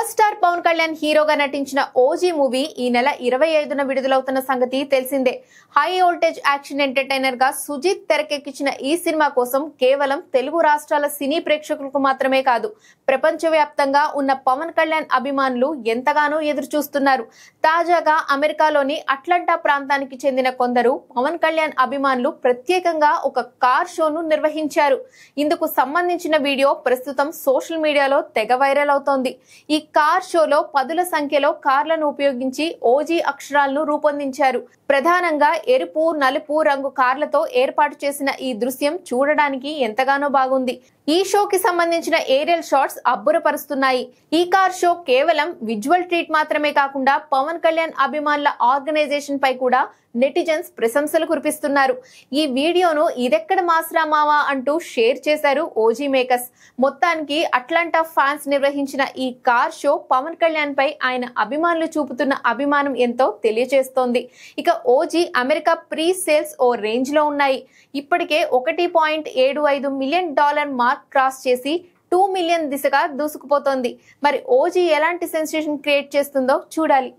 Power star Pawan Kalyan హీరోగా నటించిన OG movie ఈ నెల 25న విడుదలవుతున్న సంగతి తెలిసిందే. హై వోల్టేజ్ యాక్షన్ ఎంటర్టైనర్ గా సుజిత్ తెరకెక్కించిన ఈ సినిమా కోసం కేవలం తెలుగు రాష్ట్రాల సినీ ప్రేక్షకులకు మాత్రమే కాదు, ప్రపంచవ్యాప్తంగా ఉన్న పవన్ కళ్యాణ్ అభిమానులు ఎంతగానో ఎదురు చూస్తున్నారు. తాజాగా అమెరికాలోని అట్లాంటా ప్రాంతానికి చెందిన కొందరు పవన్ కళ్యాణ్ అభిమానులు ప్రత్యేకంగా ఒక కార్ షోను నిర్వహించారు. ఇందుకు సంబంధించిన వీడియో ప్రస్తుతం సోషల్ మీడియాలో తెగ వైరల్ అవుతోంది. ఈ కార్ షోలో పదుల సంఖ్యలో కార్లను ఉపయోగించి ఓజీ అక్షరాలను రూపొందించారు. ప్రధానంగా ఎరుపు, నలుపు రంగు కార్లతో ఏర్పాటు చేసిన ఈ దృశ్యం చూడడానికి ఎంతగానో బాగుంది. ఈ షోకి సంబంధించిన ఏరియల్ షాట్స్ అబ్బురపరుస్తున్నాయి. ఈ కార్ షో కేవలం విజువల్ ట్రీట్ మాత్రమే కాకుండా పవన్ కళ్యాణ్ అభిమానుల ఆర్గనైజేషన్ పై కూడా నెటిజన్స్ ప్రశంసలు కురిపిస్తున్నారు. ఈ వీడియోను ఇదెక్కడ మాస్రా మావా అంటూ షేర్ చేశారు ఓజీ మేకర్స్. మొత్తానికి అట్లాంటా ఫ్యాన్స్ నిర్వహించిన ఈ కార్ షో పవన్ కళ్యాణ్ పై ఆయన అభిమానులు చూపుతున్న అభిమానం ఎంతో తెలియజేస్తోంది. ఇక ఓజీ అమెరికా ప్రీ సేల్స్ ఓ రేంజ్ లో ఉన్నాయి. ఇప్పటికే $1.75 మిలియన్ మార్క్ క్రాస్ చేసి 2 మిలియన్ దిశగా దూసుకుపోతోంది. మరి ఓజీ ఎలాంటి సెన్సేషన్ క్రియేట్ చేస్తుందో చూడాలి.